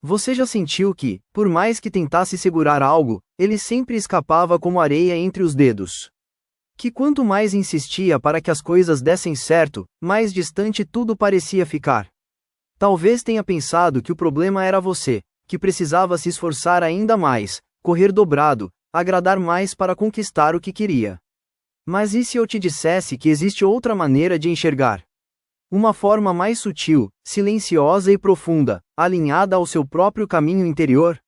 Você já sentiu que, por mais que tentasse segurar algo, ele sempre escapava como areia entre os dedos? Que quanto mais insistia para que as coisas dessem certo, mais distante tudo parecia ficar. Talvez tenha pensado que o problema era você, que precisava se esforçar ainda mais, correr dobrado, agradar mais para conquistar o que queria. Mas e se eu te dissesse que existe outra maneira de enxergar? Uma forma mais sutil, silenciosa e profunda, alinhada ao seu próprio caminho interior?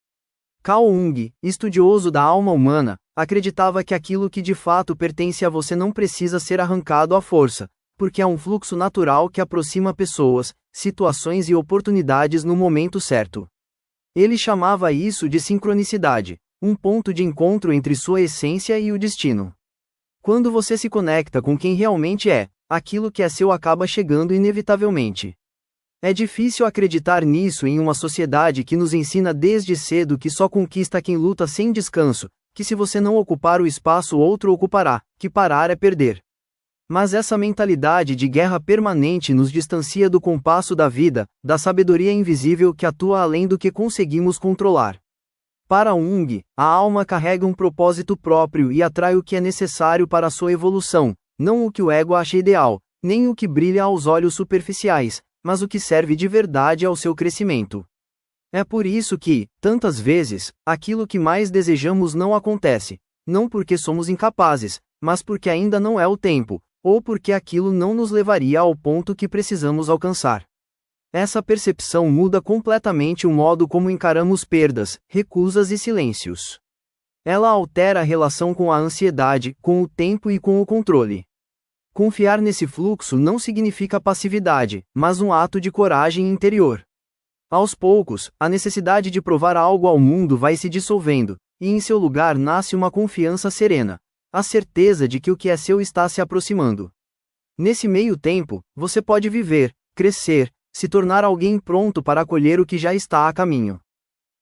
Carl Jung, estudioso da alma humana, acreditava que aquilo que de fato pertence a você não precisa ser arrancado à força, porque é um fluxo natural que aproxima pessoas, situações e oportunidades no momento certo. Ele chamava isso de sincronicidade, um ponto de encontro entre sua essência e o destino. Quando você se conecta com quem realmente é, aquilo que é seu acaba chegando inevitavelmente. É difícil acreditar nisso em uma sociedade que nos ensina desde cedo que só conquista quem luta sem descanso, que se você não ocupar o espaço outro ocupará, que parar é perder. Mas essa mentalidade de guerra permanente nos distancia do compasso da vida, da sabedoria invisível que atua além do que conseguimos controlar. Para Jung, a alma carrega um propósito próprio e atrai o que é necessário para a sua evolução, não o que o ego acha ideal, nem o que brilha aos olhos superficiais, mas o que serve de verdade ao seu crescimento. É por isso que, tantas vezes, aquilo que mais desejamos não acontece, não porque somos incapazes, mas porque ainda não é o tempo, ou porque aquilo não nos levaria ao ponto que precisamos alcançar. Essa percepção muda completamente o modo como encaramos perdas, recusas e silêncios. Ela altera a relação com a ansiedade, com o tempo e com o controle. Confiar nesse fluxo não significa passividade, mas um ato de coragem interior. Aos poucos, a necessidade de provar algo ao mundo vai se dissolvendo, e em seu lugar nasce uma confiança serena, a certeza de que o que é seu está se aproximando. Nesse meio tempo, você pode viver, crescer, se tornar alguém pronto para acolher o que já está a caminho.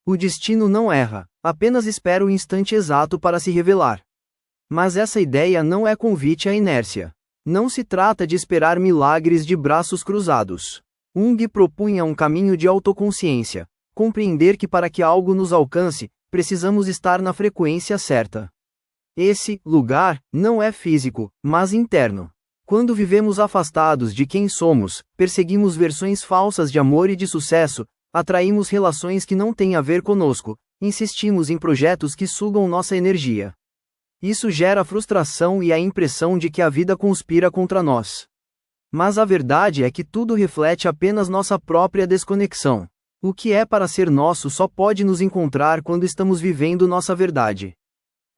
O destino não erra, apenas espera o instante exato para se revelar. Mas essa ideia não é convite à inércia. Não se trata de esperar milagres de braços cruzados. Jung propunha um caminho de autoconsciência, compreender que para que algo nos alcance, precisamos estar na frequência certa. Esse lugar não é físico, mas interno. Quando vivemos afastados de quem somos, perseguimos versões falsas de amor e de sucesso, atraímos relações que não têm a ver conosco, insistimos em projetos que sugam nossa energia. Isso gera frustração e a impressão de que a vida conspira contra nós. Mas a verdade é que tudo reflete apenas nossa própria desconexão. O que é para ser nosso só pode nos encontrar quando estamos vivendo nossa verdade.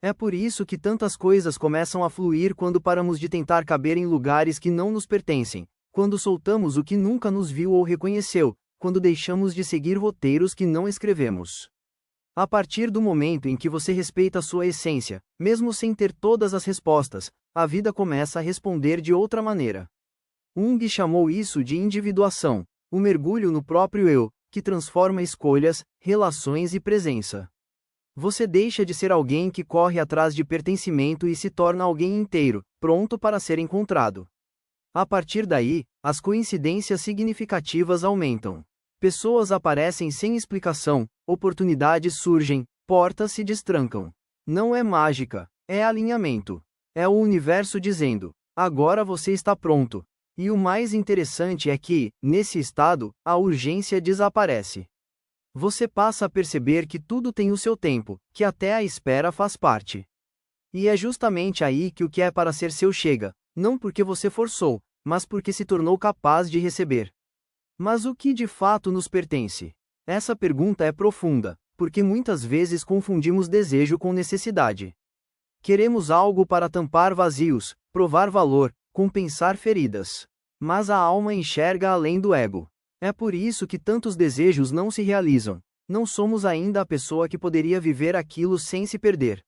É por isso que tantas coisas começam a fluir quando paramos de tentar caber em lugares que não nos pertencem, quando soltamos o que nunca nos viu ou reconheceu, quando deixamos de seguir roteiros que não escrevemos. A partir do momento em que você respeita sua essência, mesmo sem ter todas as respostas, a vida começa a responder de outra maneira. Jung chamou isso de individuação, o mergulho no próprio eu, que transforma escolhas, relações e presença. Você deixa de ser alguém que corre atrás de pertencimento e se torna alguém inteiro, pronto para ser encontrado. A partir daí, as coincidências significativas aumentam. Pessoas aparecem sem explicação, oportunidades surgem, portas se destrancam. Não é mágica, é alinhamento. É o universo dizendo: agora você está pronto. E o mais interessante é que, nesse estado, a urgência desaparece. Você passa a perceber que tudo tem o seu tempo, que até a espera faz parte. E é justamente aí que o que é para ser seu chega, não porque você forçou, mas porque se tornou capaz de receber. Mas o que de fato nos pertence? Essa pergunta é profunda, porque muitas vezes confundimos desejo com necessidade. Queremos algo para tampar vazios, provar valor, compensar feridas. Mas a alma enxerga além do ego. É por isso que tantos desejos não se realizam. Não somos ainda a pessoa que poderia viver aquilo sem se perder.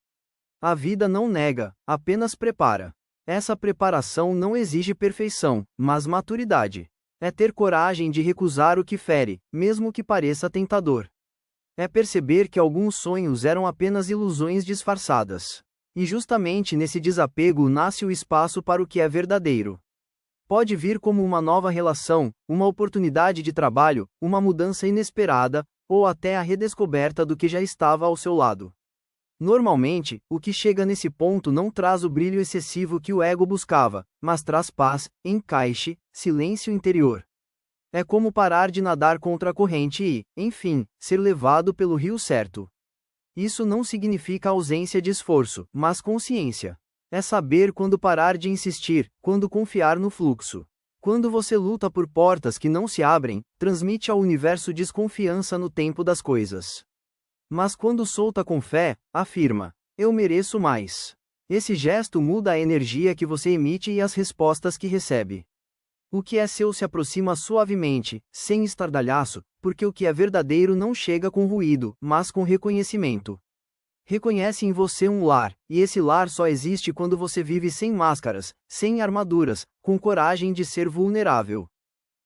A vida não nega, apenas prepara. Essa preparação não exige perfeição, mas maturidade. É ter coragem de recusar o que fere, mesmo que pareça tentador. É perceber que alguns sonhos eram apenas ilusões disfarçadas. E justamente nesse desapego nasce o espaço para o que é verdadeiro. Pode vir como uma nova relação, uma oportunidade de trabalho, uma mudança inesperada, ou até a redescoberta do que já estava ao seu lado. Normalmente, o que chega nesse ponto não traz o brilho excessivo que o ego buscava, mas traz paz, encaixe, silêncio interior. É como parar de nadar contra a corrente e, enfim, ser levado pelo rio certo. Isso não significa ausência de esforço, mas consciência. É saber quando parar de insistir, quando confiar no fluxo. Quando você luta por portas que não se abrem, transmite ao universo desconfiança no tempo das coisas. Mas quando solta com fé, afirma: eu mereço mais. Esse gesto muda a energia que você emite e as respostas que recebe. O que é seu se aproxima suavemente, sem estardalhaço, porque o que é verdadeiro não chega com ruído, mas com reconhecimento. Reconhece em você um lar, e esse lar só existe quando você vive sem máscaras, sem armaduras, com coragem de ser vulnerável.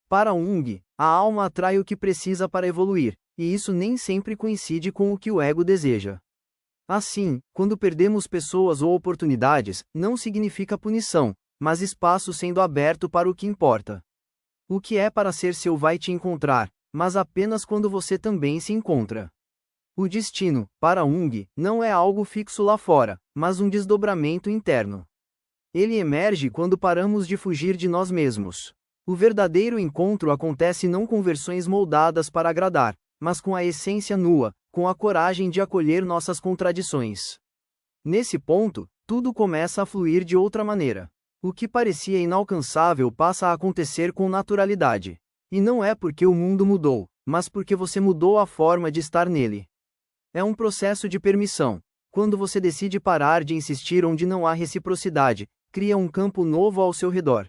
Para Jung, a alma atrai o que precisa para evoluir, e isso nem sempre coincide com o que o ego deseja. Assim, quando perdemos pessoas ou oportunidades, não significa punição, mas espaço sendo aberto para o que importa. O que é para ser seu vai te encontrar, mas apenas quando você também se encontra. O destino, para Jung, não é algo fixo lá fora, mas um desdobramento interno. Ele emerge quando paramos de fugir de nós mesmos. O verdadeiro encontro acontece não com versões moldadas para agradar, mas com a essência nua, com a coragem de acolher nossas contradições. Nesse ponto, tudo começa a fluir de outra maneira. O que parecia inalcançável passa a acontecer com naturalidade. E não é porque o mundo mudou, mas porque você mudou a forma de estar nele. É um processo de permissão. Quando você decide parar de insistir onde não há reciprocidade, cria um campo novo ao seu redor.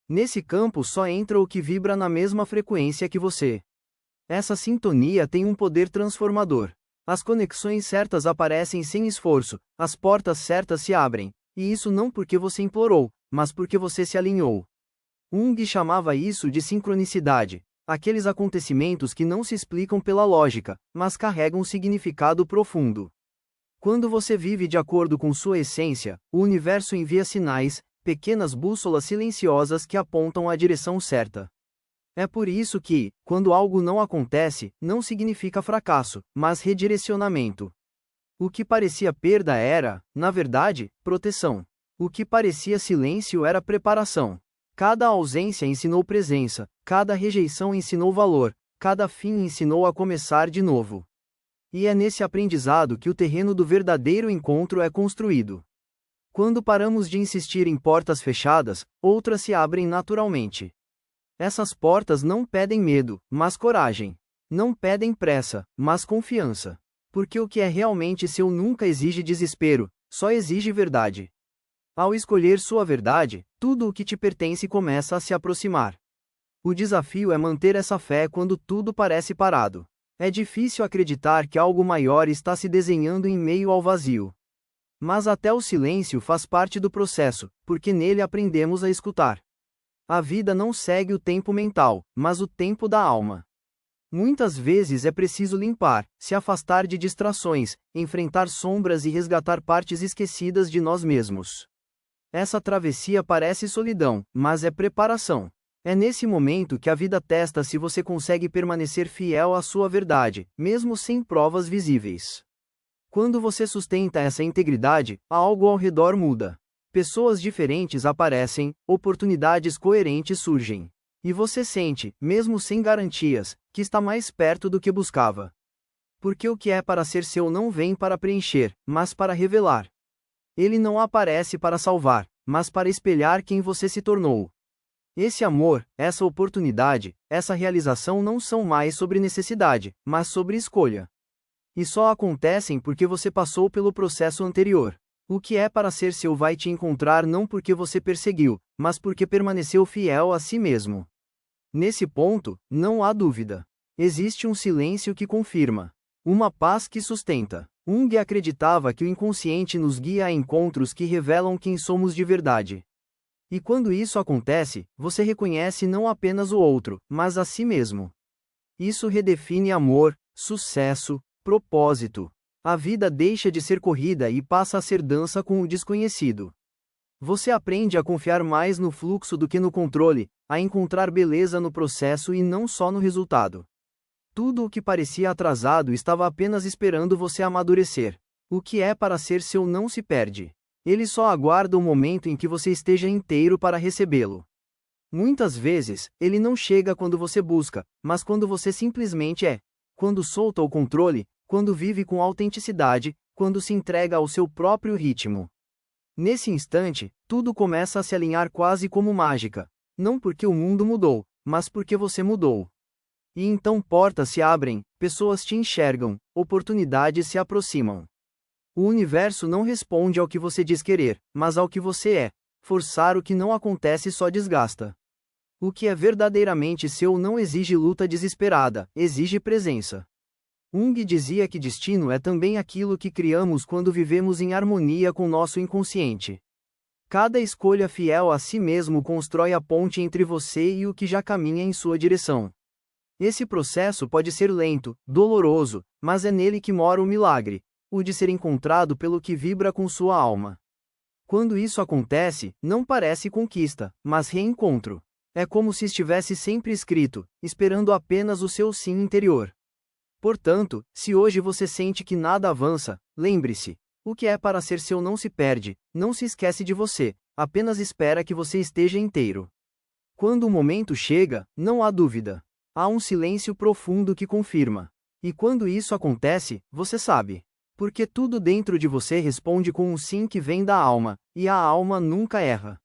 Nesse campo só entra o que vibra na mesma frequência que você. Essa sintonia tem um poder transformador. As conexões certas aparecem sem esforço, as portas certas se abrem, e isso não porque você implorou, mas porque você se alinhou. Jung chamava isso de sincronicidade, aqueles acontecimentos que não se explicam pela lógica, mas carregam um significado profundo. Quando você vive de acordo com sua essência, o universo envia sinais, pequenas bússolas silenciosas que apontam a direção certa. É por isso que, quando algo não acontece, não significa fracasso, mas redirecionamento. O que parecia perda era, na verdade, proteção. O que parecia silêncio era preparação. Cada ausência ensinou presença, cada rejeição ensinou valor, cada fim ensinou a começar de novo. E é nesse aprendizado que o terreno do verdadeiro encontro é construído. Quando paramos de insistir em portas fechadas, outras se abrem naturalmente. Essas portas não pedem medo, mas coragem. Não pedem pressa, mas confiança. Porque o que é realmente seu nunca exige desespero, só exige verdade. Ao escolher sua verdade, tudo o que te pertence começa a se aproximar. O desafio é manter essa fé quando tudo parece parado. É difícil acreditar que algo maior está se desenhando em meio ao vazio. Mas até o silêncio faz parte do processo, porque nele aprendemos a escutar. A vida não segue o tempo mental, mas o tempo da alma. Muitas vezes é preciso limpar, se afastar de distrações, enfrentar sombras e resgatar partes esquecidas de nós mesmos. Essa travessia parece solidão, mas é preparação. É nesse momento que a vida testa se você consegue permanecer fiel à sua verdade, mesmo sem provas visíveis. Quando você sustenta essa integridade, algo ao redor muda. Pessoas diferentes aparecem, oportunidades coerentes surgem. E você sente, mesmo sem garantias, que está mais perto do que buscava. Porque o que é para ser seu não vem para preencher, mas para revelar. Ele não aparece para salvar, mas para espelhar quem você se tornou. Esse amor, essa oportunidade, essa realização não são mais sobre necessidade, mas sobre escolha. E só acontecem porque você passou pelo processo anterior. O que é para ser seu vai te encontrar não porque você perseguiu, mas porque permaneceu fiel a si mesmo. Nesse ponto, não há dúvida. Existe um silêncio que confirma. Uma paz que sustenta. Jung acreditava que o inconsciente nos guia a encontros que revelam quem somos de verdade. E quando isso acontece, você reconhece não apenas o outro, mas a si mesmo. Isso redefine amor, sucesso, propósito. A vida deixa de ser corrida e passa a ser dança com o desconhecido. Você aprende a confiar mais no fluxo do que no controle, a encontrar beleza no processo e não só no resultado. Tudo o que parecia atrasado estava apenas esperando você amadurecer. O que é para ser seu não se perde. Ele só aguarda o momento em que você esteja inteiro para recebê-lo. Muitas vezes, ele não chega quando você busca, mas quando você simplesmente é. Quando solta o controle, quando vive com autenticidade, quando se entrega ao seu próprio ritmo. Nesse instante, tudo começa a se alinhar quase como mágica. Não porque o mundo mudou, mas porque você mudou. E então portas se abrem, pessoas te enxergam, oportunidades se aproximam. O universo não responde ao que você diz querer, mas ao que você é. Forçar o que não acontece só desgasta. O que é verdadeiramente seu não exige luta desesperada, exige presença. Jung dizia que destino é também aquilo que criamos quando vivemos em harmonia com nosso inconsciente. Cada escolha fiel a si mesmo constrói a ponte entre você e o que já caminha em sua direção. Esse processo pode ser lento, doloroso, mas é nele que mora o milagre, o de ser encontrado pelo que vibra com sua alma. Quando isso acontece, não parece conquista, mas reencontro. É como se estivesse sempre escrito, esperando apenas o seu sim interior. Portanto, se hoje você sente que nada avança, lembre-se: o que é para ser seu não se perde, não se esquece de você, apenas espera que você esteja inteiro. Quando o momento chega, não há dúvida. Há um silêncio profundo que confirma. E quando isso acontece, você sabe. Porque tudo dentro de você responde com um sim que vem da alma, e a alma nunca erra.